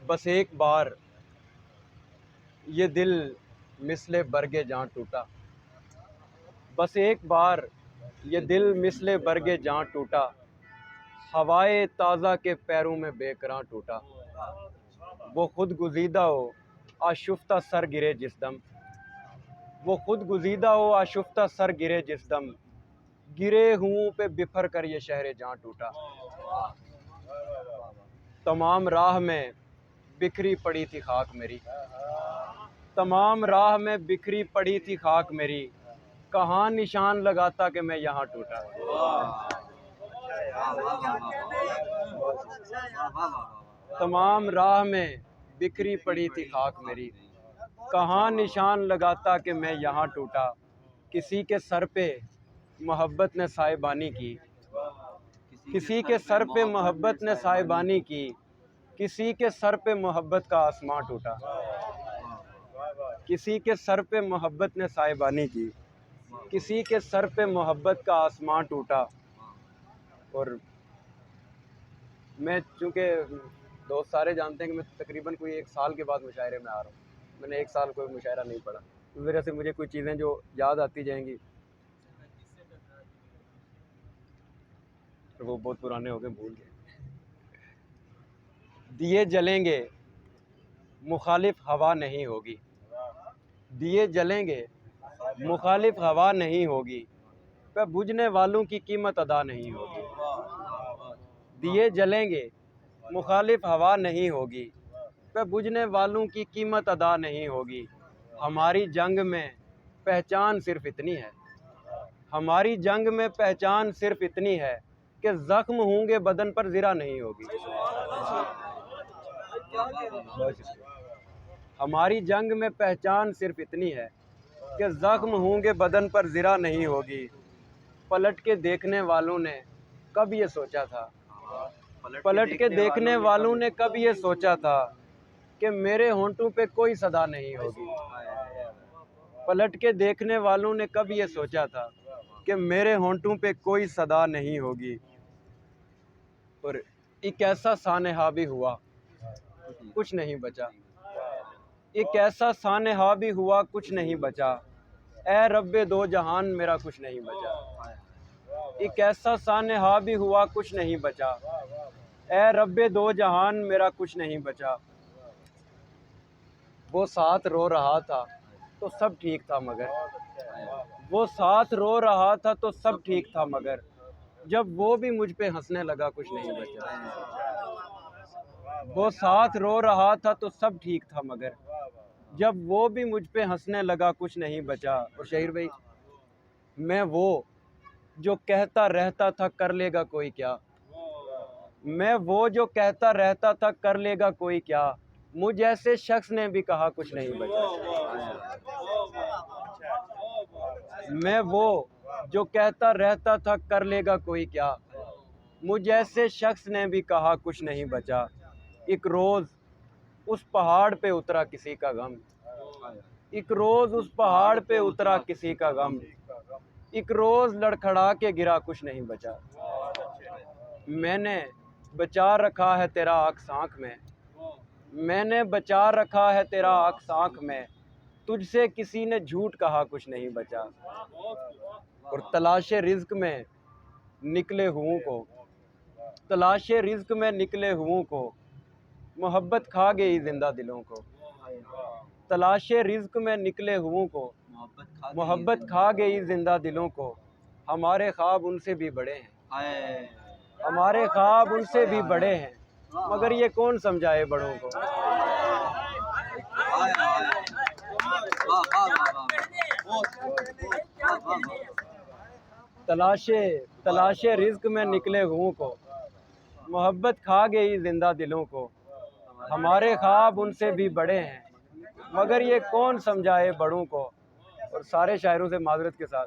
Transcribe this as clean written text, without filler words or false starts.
बस एक बार ये दिल मिसले बरगे जां टूटा। बस एक बार ये दिल मिसले बरगे जां टूटा। हवाए ताज़ा के पैरों में बेकरां टूटा। वो खुद गुजीदा हो आशुफ्ता सर गिरे जिस दम। वो खुद गुजीदा हो आशुफ्ता सर गिरे जिस दम। गिरे हुओं पे बिफर कर ये शहर जां टूटा। तमाम राह में बिखरी पड़ी थी खाक मेरी। तमाम राह में बिखरी पड़ी थी खाक मेरी। कहाँ निशान लगाता कि मैं यहाँ टूटा। तमाम राह में बिखरी पड़ी थी खाक मेरी। कहाँ निशान लगाता कि मैं यहाँ टूटा। किसी के सर पे मोहब्बत ने साहिबानी की। किसी के सर पे मोहब्बत ने साहिबानी की। किसी के सर पे मोहब्बत का आसमां टूटा। किसी के सर पे मोहब्बत ने साहिबानी की। किसी के सर पे मोहब्बत का आसमां टूटा। और मैं चूँकि दोस्त सारे जानते हैं कि मैं तकरीबन कोई 1 साल के बाद मुशायरे में आ रहा हूँ। मैंने 1 साल कोई मुशायरा नहीं पढ़ा, इस वजह से मुझे कुछ चीज़ें जो याद आती जाएंगी तो वो बहुत पुराने हो गए, भूल गए। दिए जलेंगे मुखालिफ हवा नहीं होगी। दिए जलेंगे मुखालिफ हवा नहीं होगी। पर बुझने वालों की कीमत अदा नहीं होगी। दिए जलेंगे मुखालिफ हवा नहीं होगी। पर बुझने वालों की कीमत अदा नहीं होगी। हमारी जंग में पहचान सिर्फ इतनी है। हमारी जंग में पहचान सिर्फ इतनी है कि ज़ख्म होंगे बदन पर ज़रा नहीं होगी। हमारी जंग में पहचान सिर्फ इतनी है कि ज़ख्म होंगे बदन पर ज़रा नहीं होगी। पलट के देखने वालों ने कब ये सोचा था। पलट के देखने वालों ने कब ये सोचा था कि मेरे होंठों पे कोई सदा नहीं होगी। पलट के देखने वालों ने कब ये सोचा था कि मेरे होंठों पे कोई सदा नहीं होगी। और एक ऐसा सानेहा भी हुआ कुछ नहीं बचा। एक ऐसा सानेहा भी हुआ कुछ नहीं बचा। ए रब्बे दो जहान मेरा कुछ नहीं बचा। एक ऐसा सानेहा भी हुआ कुछ नहीं बचा। ए रब्बे दो जहान मेरा कुछ नहीं बचा। वो साथ रो रहा था तो सब ठीक था मगर। वो साथ रो रहा था तो सब ठीक था मगर जब वो भी मुझ पे हंसने लगा कुछ नहीं बचा। वो साथ रो रहा था तो सब ठीक था मगर जब वो भी मुझ पे हंसने लगा कुछ नहीं बचा। और शहीर भाई, मैं वो जो कहता रहता था कर लेगा कोई क्या। मैं वो जो कहता रहता था कर लेगा कोई क्या। मुझ ऐसे शख्स ने भी कहा कुछ नहीं बचा। मैं वो जो कहता रहता था कर लेगा कोई क्या। मुझ ऐसे शख्स ने भी कहा कुछ नहीं बचा। एक रोज़ उस पहाड़ पे उतरा किसी का गम। एक रोज़ उस पहाड़ पे उतरा किसी का गम। एक रोज़ लड़खड़ा के गिरा कुछ नहीं बचा। मैंने बचा रखा है तेरा अक्स आँख में। मैंने बचा रखा है तेरा अक्स आँख में। तुझसे किसी ने झूठ कहा कुछ नहीं बचा। और तलाशे रिज़्क में निकले हुओं को, तलाशे रिज़्क में निकले हुओं को मोहब्बत खा गई जिंदा दिलों को। तलाशे रिज़्क में निकले हुओं को मोहब्बत खा गई जिंदा दिलों को। हमारे ख्वाब उनसे भी बड़े हैं। हमारे ख्वाब उनसे भी बड़े हैं मगर ये कौन समझाए बड़ों को। तलाशे रिज़्क में निकले हुओं को मोहब्बत खा गई जिंदा दिलों को। हमारे ख्वाब उनसे भी बड़े हैं मगर ये कौन समझाए बड़ों को। और सारे शायरों से माजरत के साथ